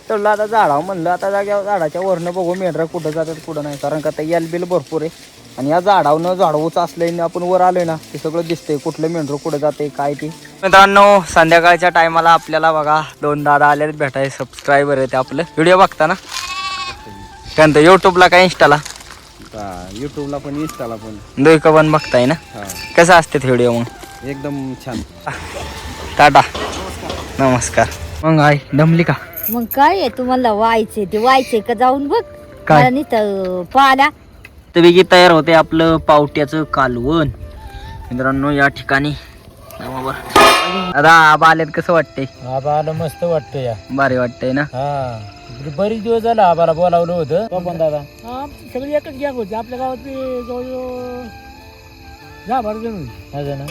तर आता झाडावर म्हणलं आता जाग्यावर झाडाच्या वरनं बघू मेंढरं कुठं जातात कुठं नाही, कारण का आता यालबिल भरपूर आहे आणि या झाडावनं झाडवूच असलं आपण वर आलोय ना ते सगळं दिसतंय कुठलं मेंढरं कुठं जाते काय ते. मित्रांनो संध्याकाळच्या टायमाला आपल्याला बघा 2 दादा आले भेटाय, सबस्क्रायबर आहे ते आपलं व्हिडिओ बघता ना त्यानंतर युट्यूबला काय इंस्टाला युट्यूबला पण इंस्टाला पण दोघं पण बघताय ना. कसं असते व्हिडिओ मग एकदम छान. टाटा नमस्कार. मग आई दमली का? मग काय आहे तुम्हाला व्हायचंय ते व्हायचंय का जाऊन बघ काय? मला नुसतं पाला तर तयार होते आपलं पावट्याचं कालवण. मित्रांनो या ठिकाणी आता आबा आलेत कसं वाटतंय? आबा आलं मस्त वाटतं या. भारी वाटतंय ना. हा बरीच दिवस झाला आबाला बोलावलं होतं तो पण दादा सगळी एकच गॅंग होती आपल्या गावात जवळजवळ 10-12 जण होती ना.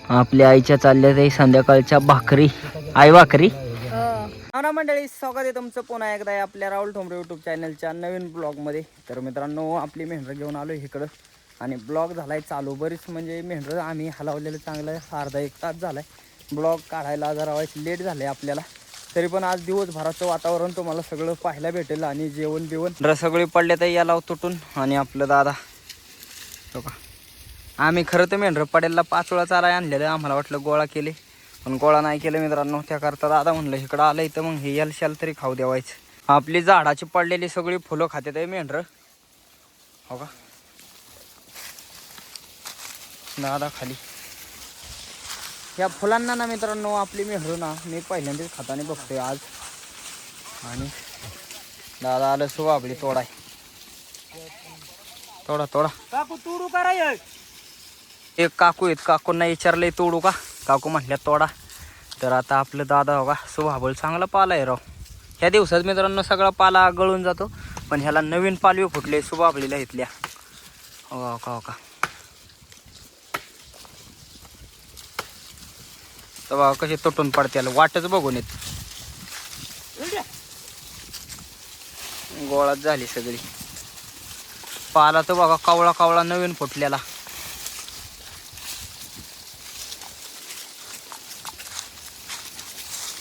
आपल्या आईच्या चालल्या ते संध्याकाळच्या भाकरी, आई भाकरी. ना मंडळी स्वागत आहे तुमचं पुन्हा एकदा आपल्या राहुल ठोंबरे यूट्यूब चॅनलच्या नवीन ब्लॉगमध्ये. तर मित्रांनो आपली मेंढरं घेऊन आलो इकडं आणि ब्लॉग झालाय चालू. बरीच म्हणजे मेंढरं आम्ही हलवलेलं चांगलं अर्धा 1 तास झालाय. ब्लॉग काढायला जरा लेट झालंय आपल्याला, तरी पण आज दिवसभराचं वातावरण तुम्हाला सगळं पाहायला भेटेल आणि जेवण बिवण सगळे पडले तर याला तुटून. आणि आपलं दादा बघा, आम्ही खरं तर मेंढरं पडेलला 5 वेळा चारा आणलेलं, आम्हाला वाटलं गोळा केले पण गोळा नाही केलं मित्रांनो. त्याकरता दादा म्हणलं इकडं आलं इथं मग हे याल तरी खाऊ द्यावायचं. आपली झाडाची पडलेली सगळी फुलं खात्यात आहे मेंढरं हो का. दादा खाली या फुलांना ना मित्रांनो आपली मेंढरं ना मी पहिल्यांदाच खाताने बघतोय आज. आणि दादा आलं सुवाबली तोडाय, तोडा तोडा. काकू तोडू करा. एक काकू आहेत, काकूंना विचारलंय तोडू का, काकू म्हटल्या तोडा. तर आता आपलं दादा हो का सुभाबळ चांगला पाला आहे राव. ह्या दिवसात मित्रांनो सगळा पाला गळून जातो, पण ह्याला नवीन पालवी फुटले सुभाबळीला इथल्या हो का हो का. तर बघा कसे तुटून पडते, वाटच बघून येत. गोळाच झाली सगळी. पाला तर बघा कावळा कावळा नवीन फुटलेला.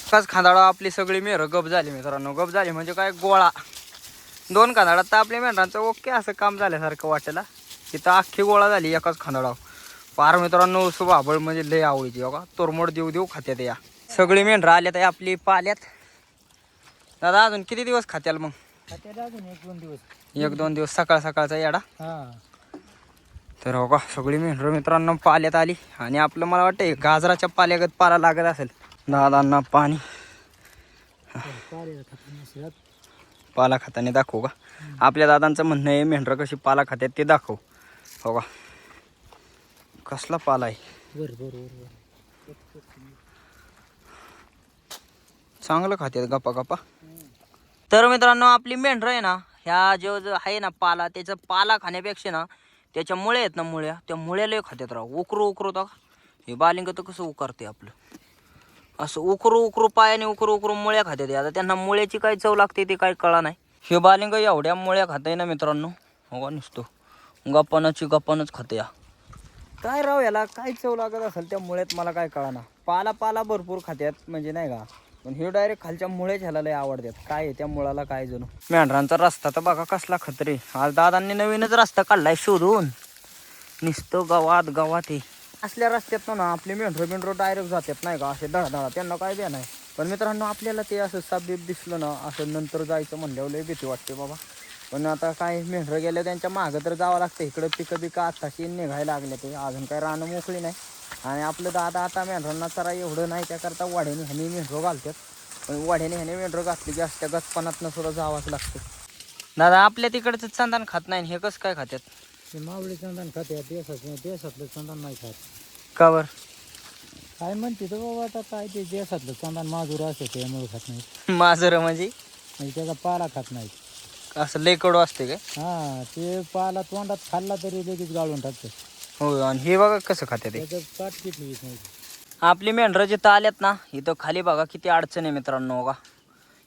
एकाच खांदाळा आपली सगळी मेहरं गप झाली मित्रांनो. गप झाली म्हणजे काय, गोळा 2 खांदाळात तर आपल्या मेंढरांचं ओके असं काम झाल्यासारखं वाटेला. तिथं अख्खी गोळा झाली एकाच खांदाळा. पार मित्रांनो सुभाबळ म्हणजे लय आवडीची बघा, तोरमोड देऊ देऊ खात्यात या सगळी मेंढरं आल्यात आपली पाल्यात. दादा अजून किती दिवस खात्याल मग? अजून 1-2 दिवस. 1-2 दिवस सकाळ सकाळचा येडा. हा तर हो का सगळी मेंढरं मित्रांनो पाल्यात आली. आणि आपलं मला वाटतं गाजराच्या पाल्यागत पाला लागत असेल. दादांना पाणी पाला खाताने दाखवू का. आपल्या दादांचं म्हणणं आहे मेंढरं कशी पाला खात्यात ते दाखव. हो का कसला पाला आहे, चांगलं खात्यात गप्पा गप्पा. तर मित्रांनो आपली मेंढरं आहे ना, ह्या जो आहे ना पाला, त्याचा पाला खाण्यापेक्षा ना त्याच्या मुळ्या आहेत ना मुळ्या, त्या मुळ्याला खात्यात राव. उकरू उकरू का हे बालिंग तर कसं उकारते आपलं, असं उकरू उकरू पायाने उकरू उकरू मुळ्या खात्यात. आता त्यांना मुळ्याची काय चव लागते ते काय कळा नाही. हे बालिंग एवढ्या मुळ्या खाताय ना मित्रांनो हो का, नुसतो गप्पानच खाते या. काय राव याला काय चव लागत असेल त्या मुळ्यात मला काय कळा ना. पाला पाला भरपूर खात्यात म्हणजे नाही का, पण हे डायरेक्ट खालच्या मुळ्याच ह्याला लय आवडतात. काय आहे त्या मुळाला काय जणू. मेंढरांचा रस्ता तर बघा कसला खतरे. आज दादांनी नवीनच रस्ता काढलाय शोधून, नुसतं गावात गावात. असल्या रस्त्यात ना आपली मेंढरं डायरेक्ट जातात नाही का, असे धडाधडा, त्यांना काय द्या नाही. पण मित्रांनो आपल्याला ते असं साबीब दिसलं ना असं नंतर जायचं म्हणल्यावर लय भीती वाटते बाबा. पण आता काय मेंढरं गेल्या त्यांच्या मागं तर जावं लागतं. इकडं पिकं बिकं आत्ताशी निघायला लागले, ते अजून काय रानं मोकळी नाही. आणि आपलं दादा आता मेंढरांना चरा एवढं नाही, त्याकरता वाड्याने ह्याने मेंढरं घालतात. पण वाड्याने ह्याने मेंढरं घातली की असत्या गचपणातनं सुद्धा जावंच लागतं. दादा आपल्या तिकडचं चंदन खात नाही, हे कसं काय खात्यात? मावळी चंदन खाते, देशातलं चंदन नाही खात. कावर काय म्हणते तर बाबा, आता काय ते देशातलं चंदन माजूर असते त्यामुळे खात नाही. माजर म्हणजे त्याचा पाला खात नाही. असं लय कडू असते काय? हा ते पाला तोंडात खाल्ला तरी लगेच गाळून टाकते. हो. आणि हे बघा कसं खात्यात. त्याच्यात पाठ किती नाही. आपली मेंढरं जिथं आल्यात ना इथं खाली बघा किती अडचण आहे मित्रांनो बघा.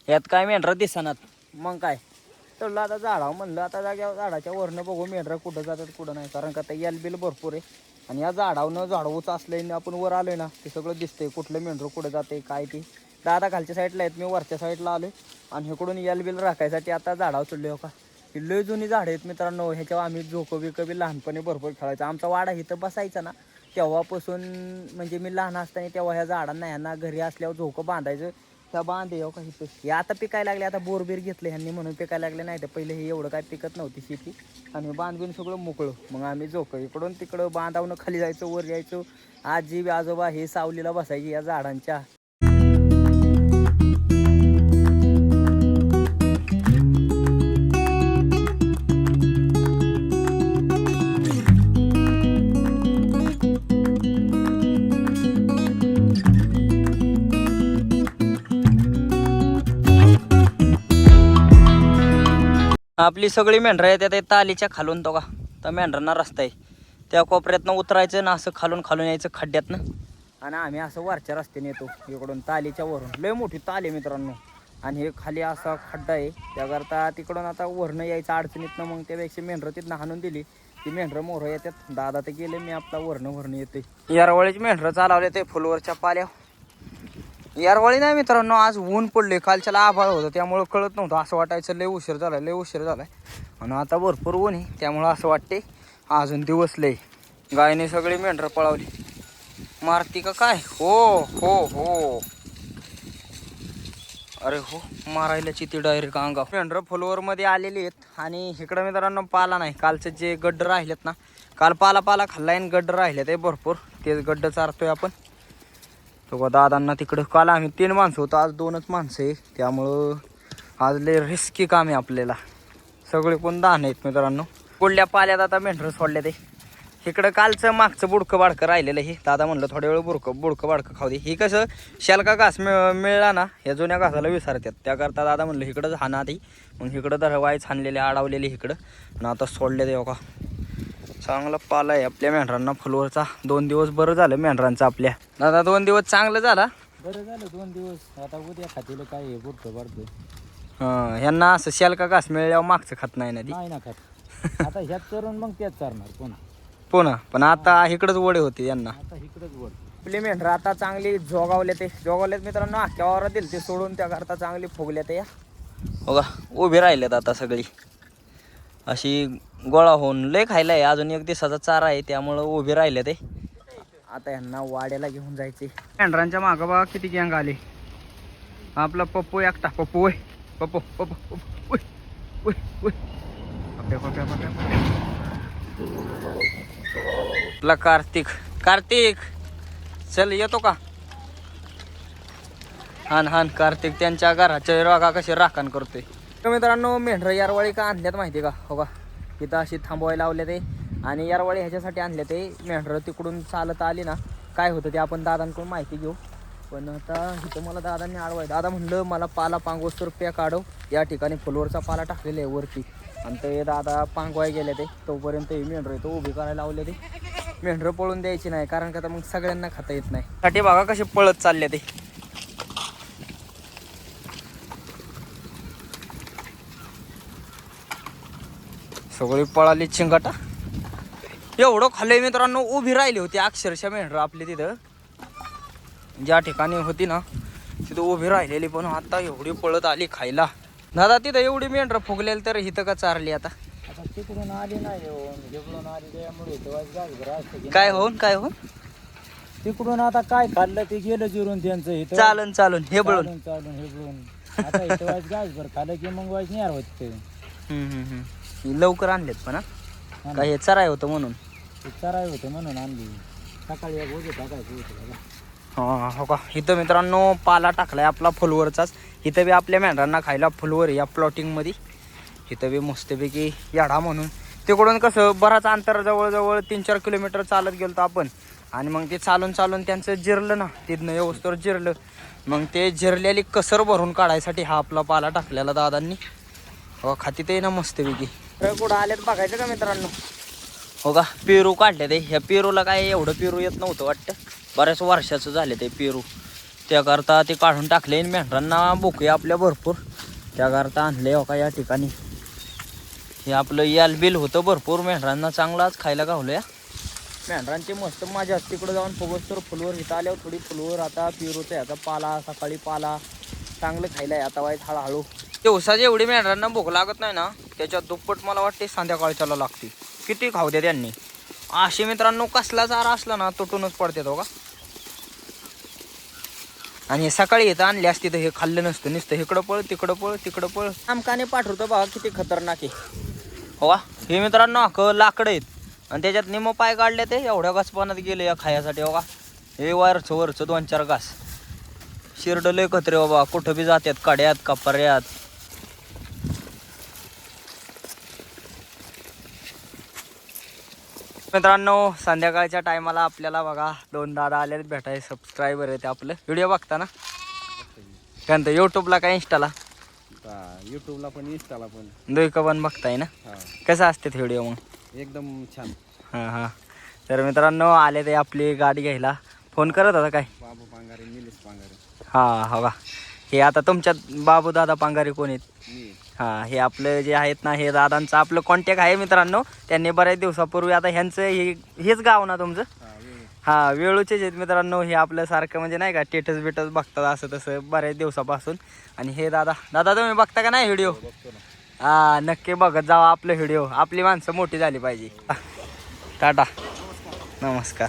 यात काय मेंढरं दिसणार मग काय. तर आता झाडावं म्हणलं आता जाग्यावर झाडाच्या वरनं बघू मेंढरं कुठं जातात कुठं नाही, कारण का आता यालबिल भरपूर आहे. आणि या झाडावनं झाडवूच असलं आपण वर आलोय ना ते सगळं दिसतंय कुठलं मेंढरं कुठं जाते काय ते. दादा खालच्या साईडला आहेत, मी वरच्या साईडला आलोय. आणि इकडून यल बिल राखायसाठी आता झाडावर चढले हो का. ही लय जुनी झाडं आहेत मित्रांनो. ह्याच्यावर आम्ही झोकं बिकं बी लहानपणी भरपूर खेळायचं. आमचा वाडा इथं बसायचा ना, तेव्हापासून म्हणजे मी लहान असताना तेव्हा ह्या झाडांना ह्यांना घरी असल्यावर झोकं बांधायचं. त्या बांधे हो का इथं. हे आता पिकायला लागले, आता बोरबीर घेतले ह्यांनी म्हणून पिकायला लागले. नाही तर पहिले हे एवढं काय पिकत नव्हती शेती. आणि बांधून सगळं मोकळं. मग आम्ही झोकं इकडून तिकडं बांधावून खाली जायचो, वर यायचो. आजी आजोबा हे सावलीला बसायची या झाडांच्या. आपली सगळी मेंढरं आहेत त्या तालीच्या खालून तो का तर मेंढरांना रस्ता आहे. त्या कोपऱ्यातनं उतरायचं ना, असं खालून खालून यायचं खड्ड्यातनं. आणि आम्ही असं वरच्या रस्त्याने येतो इकडून तालीच्या वरून. लय मोठी ताल आहे मित्रांनो. आणि हे खाली असा खड्डा आहे, त्याकरता तिकडून आता वरनं यायचं अडचणीतनं. मग त्यापेक्षा मेंढरं तिथनं हाणून दिली ती मेंढरं मोहरं येतात. दादा तर गेले, मी आपला वरनं येते. यारवळीची मेंढरं चालवले ते फुलवरच्या पाल्या. यारवळी नाही मित्रांनो, आज ऊन पडले. कालच्याला आभाळ होतं त्यामुळं कळत नव्हतं. असं वाटायचं लय उशीर झाला, लय उशीर झालाय. आणि आता भरपूर ऊन आहे त्यामुळं असं वाटते अजून दिवस लय. गायने सगळी मेंढरं पळवली. मारती का काय? हो हो हो, अरे हो, मारायला चिती डायरेक्ट अंगा. मेंढरं फुलवरमध्ये आलेली आहेत. आणि इकडं मित्रांनो पाला नाही. कालचे जे गड्ड राहिलेत ना, काल पाला खाल्लाय आणि गड्ड राहिले ते भरपूर. तेच गड्ड चारतोय आपण. तो दादांना तिकडं. काल आम्ही 3 माणसं होतो, आज 2च माणसं आहे. त्यामुळं आज लय रिस्की काम आहे आपल्याला. सगळे कोण दान आहेत मित्रांनो. पुढल्या पाल्यात आता मेंढरं सोडले ते. इकडं कालचं मागचं बुडकं बाडकं राहिलेलं हे. दादा म्हणलं थोड्या वेळ बुडकं बाडकं खाऊ दे. ही कसं शेलका घास मिळला ना, या जुन्या घासाला विसरतात. त्याकरता दादा म्हणलं इकडंच हाना आधी. मग इकडं तर वाईच हाणलेले अडवलेले इकडं. आणि आता सोडले ते का. चांगला पाला आहे आपल्या मेंढरांना फुलवरचा. 2 दिवस बरं झालं मेंढरांचं आपल्या. दादा 2 दिवस चांगलं झाला. बरं झालं 2 दिवस. आता उद्या खातील काय आहे बुडकं बाडकं. हां, ह्यांना असं शेलका घास मिळल्यावर मागचं खात नाही ना ती. नाही ना खात. आता ह्यात करून मग त्याच चारणार पुन्हा. पण आता इकडंच वडे होते यांना. आता इकडंच वर. आपली मेंढरं आता चांगली जोगावलेत मित्रांनो. अख्ख्या वावरात दिली ते सोडून, त्या करता चांगली फुगल्यात या. बघा उभी राहिल्यात आता सगळी अशी गोळा होऊन. लय खायला आहे, अजून 1 दिवसाचा चारा आहे त्यामुळं उभी राहिले ते. आता यांना वाड्याला घेऊन जायचे. मेंढरांच्या मागं बघा किती गँग आले. आपला पप्पू एकटा. पप्पू वय, पप्पू पप्पू पप्पू वय वय. आपला कार्तिक चल येतो का. हान कार्तिक त्यांच्या घराच्या राखा कशी राखण करतोय. तर मित्रांनो मेंढरं यारवाळी का आणल्यात माहिती का. हो का, इथं अशी थांबवायला लावले ते. आणि यारवाळी ह्याच्यासाठी आणले ते, मेंढरं तिकडून चालत आली ना, काय होतं ते आपण दादांकडून माहिती घेऊ. पण आता इथं मला दादांनी अडवाय. दादा म्हणलं मला पाला पांगोस्तर पॅक अडव. या ठिकाणी फुलवरचा पाला टाकलेला आहे वरती. आणि ते दादा पांगवाय गेले ते. तोपर्यंत हे मेंढरं तो उभी करायला लावले ते. मेंढरं पळून द्यायची नाही, कारण का मग सगळ्यांना खाता येत नाही. साठी बघा कसे पळत चालले ते. सगळी पळाली चिंगाटा. एवढं खाल्लंय मित्रांनो, उभी राहिली होती अक्षरशः मेंढरं आपली तिथं. ज्या ठिकाणी होती ना तिथं उभी राहिलेली, पण आता एवढी पळत आली खायला. दादा तिथं एवढी मेंढरं फुगलेली तर इथं का चारली आता. आता तिकडून आली नाही तिकडून आली त्यामुळे काय होऊन तिकडून आता काय खाल्लं ते गेलं जिरून त्यांचं इथं. चालून हे बळून चालून हे बळून. आता इथं वाईस गाजभर खाल्लं की मग वाईस नाही होत ते. लवकर आणलेत पण काय हे चराय होतं म्हणून. ते चराई होतं म्हणून आणली. सकाळी एक ओझं टाकायचं होतं. हां हो का. इथं मित्रांनो पाला टाकलाय आपला फुलवरचाच. इथं बी आपल्या मेंढरांना खायला फुलवर या प्लॉटिंगमध्ये. इथं बी मस्तपैकी याडा म्हणून. तिकडून कसं बराच अंतर, जवळजवळ 3-4 किलोमीटर चालत गेलो आपण. आणि मग ते चालून त्यांचं जिरलं ना, तिथनं व्यवस्थेवर जिरलं. मग ते जिरलेली कसर भरून काढायसाठी हा आपला पाला टाकलेला दादांनी. हो खाती ते ना मस्तपैकी. तर कुठं आलेत बघायचं का मित्रांनो. हो का, पेरू काढले ते. ह्या पेरूला काय एवढं पेरू येत नव्हतं वाटतं. बऱ्याच वर्षाचं झाले ते पेरू. त्याकरता ते काढून टाकले. मेंढरांना बोकूया आपल्या भरपूर, त्याकरता आणले. हो का या ठिकाणी हे आपलं याल बिल होतं भरपूर. मेंढरांना चांगलाच खायला गावलं या. मेंढरांची मस्त मजा असते. तिकडं जाऊन फुगस तर फुलवर इथं आल्यावर थोडी फुलवर आता पेरूचा ह्याचा पाला सकाळी पाला चांगलं खायला आहे आता वाईट हळूहळू. दिवसाची एवढी मेंढरांना भूक लागत नाही ना त्याच्यात दुप्पट मला वाटते संध्याकाळच्याला लागते. किती खाऊ द्या त्यांनी. असे मित्रांनो कसला चारा असला ना तुटूनच पडते तो का. आणि हे सकाळी येतं आणले असते तर हे खाल्लं नसतं. नुसतं इकडं पळ तिकडं पळ तिकडं पळ आमकाने पाठवतं बघा किती खतरनाक आहे. हो का हे मित्रांनो लाकडं आहेत आणि त्याच्यात निम पाय काढले ते एवढ्या घासपानात गेले या खायासाठी. हो का हे वरचं 2-4 घास शिरड लय कचरे बाबा. कुठं बी जातात काड्यात कपऱ्यात. मित्रांनो संध्याकाळच्या टायमाला आपल्याला बघा 2 दादा आले भेटाय. सबस्क्रायबर आहे ते आपलं व्हिडिओ बघता ना त्यानंतर यूट्यूबला काय इंस्टाला युट्यूबला पण इंस्टाला पण दोघं पण बघताय ना. हा कसं असते व्हिडिओ मग एकदम छान. हां हां. तर मित्रांनो आले ते आपली गाडी घ्यायला. फोन करत होता काय बाबू पांगारे निलेश पांगारे. हां हो का. हे आता तुमच्यात बाबू दादा पांगारे कोण आहेत. मी हां हे आपलं जे आहेत ना हे दादांचं आपलं कॉन्टॅक्ट आहे मित्रांनो. त्यांनी बऱ्याच दिवसापूर्वी आता ह्यांचं हेच गाव ना तुमचं. हां वेळूचेच आहेत मित्रांनो. हे आपलं सारखं म्हणजे नाही का स्टेटस बिटस बघतात असं तसं बऱ्याच दिवसापासून. आणि हे दादा तुम्ही बघता का नाही व्हिडिओ. हां नक्की बघत जावा आपलं व्हिडिओ. आपली माणसं मोठी झाली पाहिजे. टाटा नमस्कार.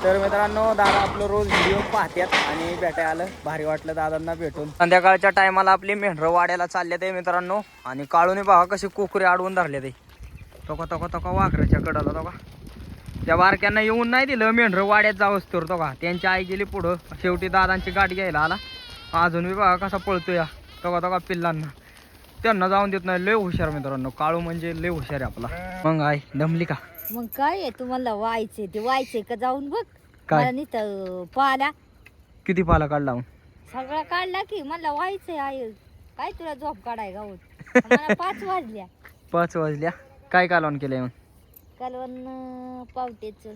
तर मित्रांनो दादा आपलं रोज व्हिडिओ पाहतात आणि भेटायला आलं. भारी वाटलं दादांना भेटून. संध्याकाळच्या टायमाला आपली मेंढरं वाड्याला चालले ते मित्रांनो. आणि काळूने बघा कशी कुकुरे अडवून धरले ते. तो वाघराच्या कडाला तो का. त्या बारक्यांना येऊन नाही दिलं मेंढरं वाड्यात जावंच तर तो का. त्यांची आई गेली पुढं. शेवटी दादांची गाडी घ्यायला आला. अजून बी बघा कसा पळतो या तो का पिल्लांना. त्यांना जाऊन देत नाही. लय हुशार मित्रांनो. काळू म्हणजे लय हुशार आहे आपला. मग आई दमली का. मग काय आहे तुम्हाला व्हायचंय ते व्हायचंय का जाऊन बघ. काय? मला नुसतं पाला किती पाला काढला मग. सगळा काढला की मला व्हायचंय आहे. काय तुला झोप काढाय गावात. मला 5 वाजल्या. 5 वाजल्या. काय कालवण केलंय मग. कालवण पावट्याच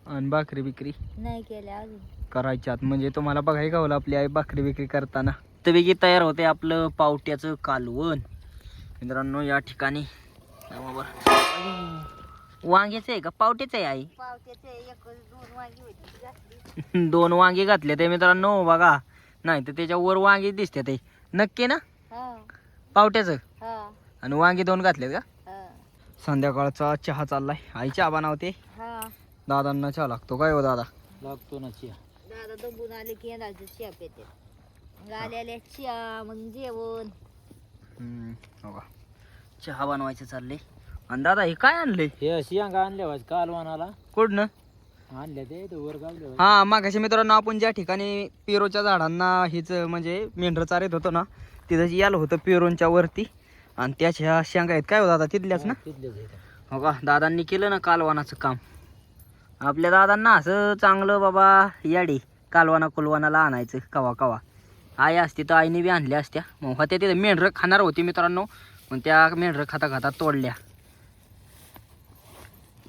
आणि भाकरी बिकरी नाही केल्या अजून करायच्यात. म्हणजे तुम्हाला बघाय गावलं आपली आई भाकरी बिकरी करताना. तर तयार होते आपलं पावट्याचं कालवण मित्रांनो या ठिकाणी. वांग्याचं आहे का पावट्याचं आहे आई. पावट्याचे 1-2 वांगी होती. 2 वांगे घातले ते मित्रांनो बघा. नाही तर त्याच्यावर वांगे दिसते ते. नक्की ना पावट्याचं. आणि वांगे 2 घातलेत का. संध्याकाळचा चहा चाललाय. आई चहा बनवते. दादांना चहा लागतो काय हो दादा. लागतो ना चिया. दादा दंबून आले की येणारचं चहा पेते. आल्या चहा मग जेवण. हो का चहा बनवायचं चाललंय. आणि दादा हे काय आणलंय. हे अशी अंगा आणल्या वाज कालवानाला कुठनं आणल्या ते वर गावले. हा मागाशी मित्रांनो आपण ज्या ठिकाणी पेरूच्या झाडांना हेच म्हणजे मेंढर चारत होतो ना तिथं यायला होतं पेरूंच्या वरती. आणि त्याच्या शेंगा आहेत काय हो दादा तिथल्याच ना. हो का दादांनी केलं ना कालवानाचं काम. आपल्या दादांना असं चांगलं बाबा याडी कालवानाला आणायचं कवा कवा. आई असती तर आईने बी आणल्या असत्या. मग होत्या तिथं मेंढरं खाणार होती मित्रांनो. पण त्या मेंढरं खाता तोडल्या.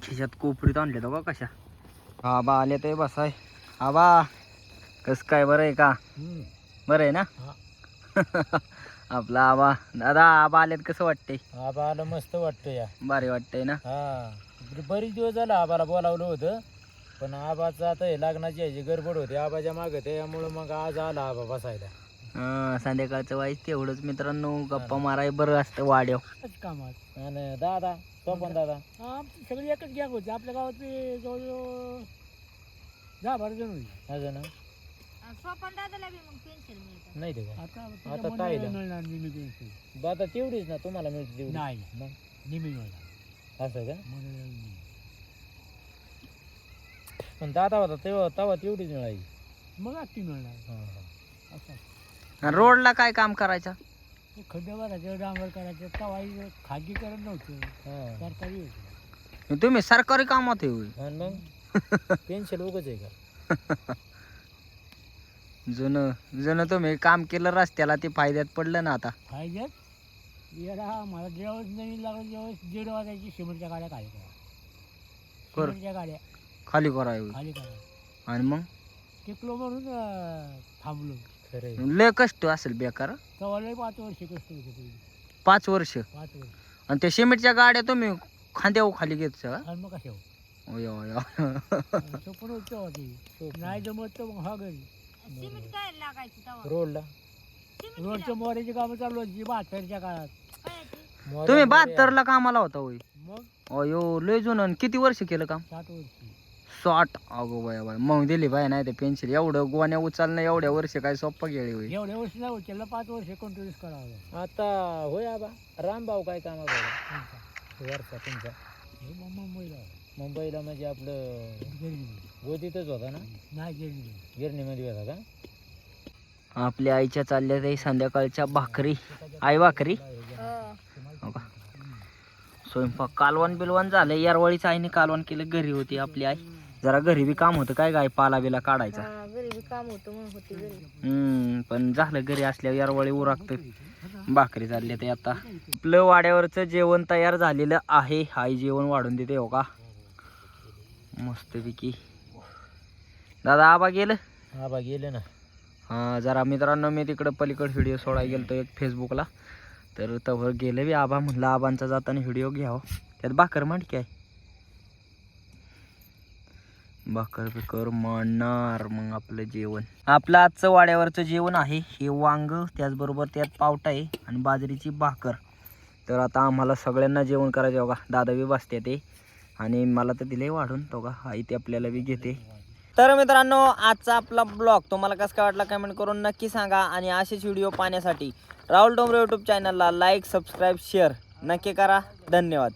खिशात कोपरीत आणल्या तो का कशा. आबा आले ते बसाय. आबा कस काय बरं आहे का. बरं आहे ना. आपला आबा दादा आबा आलेत कसं वाटतंय. आबा आलं मस्त वाटतं या. भारी वाटतंय ना. हा बरीच दिवस झालं आबाला बोलावलं होतं. पण आबाचं आता हे लग्नाची याची गडबड होती आबाच्या मागं त्यामुळं मग आज आला आबा बसायला. संध्याकाळचं वाईट तेवढंच मित्रांनो गप्पा माराय बरं असतं वाड्याव कामात. आणि दादा तो पण दादा आमची सगळी एकच गॅंग होती. आपल्या गावात जवळजवळ 10-12 जण होती. असं ना. स्वपन दादाला बी मग पेन्शन मिळतं. नाही ते आता काय आता तेवढीच ना तुम्हाला मिळते तेवढी. नाही मग निमी मिळणार असं का. पण दादा होता तेव्हा तेवढीच मिळायची. मग अख्खी मिळणार. असं रोडला काय काम करायचं. खड्डे भरायचे डांबर करायचे तवा खाजगीकरण नव्हतं सरकारी होतं. तुम्ही सरकारी कामात आहे. मग पेन्शन उगच आहे का. जुनं तुम्ही काम केलं रस्त्याला ते फायद्यात पडलं ना आता. फायद्यात येडा मला जेव्हाच नवीन लागलं जेव्हाच 1:30 वाजायची सिमेंटच्या गाड्या खाली करा. सिमेंटच्या गाड्या खाली करावी. खाली करा. आणि मग टिकलो म्हणून थांबलो. खरं लय कष्ट असेल बेकार. तेव्हा लय 5 वर्ष कष्ट होते. 5 वर्ष. 5 वर्ष. आणि त्या सिमेंटच्या गाड्या तुम्ही खांद्यावर खाली घेत सगळं आणि मग कशा ओय ओय पण होतं होती नाही जमत तर मग हा घरी सिमेंट काय लागायची तेव्हा रोडला सिमेंट रोडच्या मोऱ्याची कामं चालू होती 72च्या काळात काय तुम्ही 72 ला कामाला होता होय मग अयो लय जुनं किती वर्ष केलं काम 60 वर्षी 60 अगो बाय बाय मग दिली बाय नाही ते पेन्सिल एवढं गोण्या उचलणं एवढ्या वर्ष काय सोप्पा गेली होय एवढ्या वर्षी नाही त्याला 5 वर्ष कंटिन्यूस करावं आता होय आबा रामभाऊ काय काम वरचा तुमचा मुंबईला म्हणजे आपलं गोदीतच होता ना नाही गिरणीमध्ये होता का आपल्या आईच्या चालल्या काही संध्याकाळच्या भाकरी आई भाकरी हो का? स्वयंपाक कालवण बिलवण झालं यारवळीच आईने कालवण केलं घरी होती आपली आई जरा घरी बी काम होतं काय गाय पाला बिला काढायचा घरी बी काम होतं म्हणून होती घरी पण झालं घरी असल्यावर यारवळी उरागतं भाकरी चालली ते आता आपलं वाड्यावरचं जेवण तयार झालेलं आहे आई जेवण वाढून देते हो का मस्तपैकी दादा आबा गेलं आबा गेले ना हां जरा मित्रांनो मी तिकडं पलीकडे व्हिडिओ सोडायला गेलो एक फेसबुकला तर तवर गेलं बी आबा म्हणलं आबांचा जाताना व्हिडिओ घ्यावं त्यात भाकर मांडकी आहे भाकर बिकर मांडणार मग आपलं जेवण आपलं आजचं वाड्यावरचं जेवण आहे हे वांग त्याचबरोबर त्यात पावटा आहे आणि बाजरीची भाकर तर आता आम्हाला सगळ्यांना जेवण करायचं हो का दादा बी बसते ते आणि मला तर दिले वाढून तो का आई ते आपल्याला बी घेते तर मित्रांनो आजचा आपला ब्लॉग तुम्हाला कसं काय वाटला कमेंट करून नक्की सांगा आणि असेच व्हिडिओ पाहण्यासाठी राहुल डोंगरे यूट्यूब चॅनलला लाईक सबस्क्राईब शेअर नक्की करा धन्यवाद.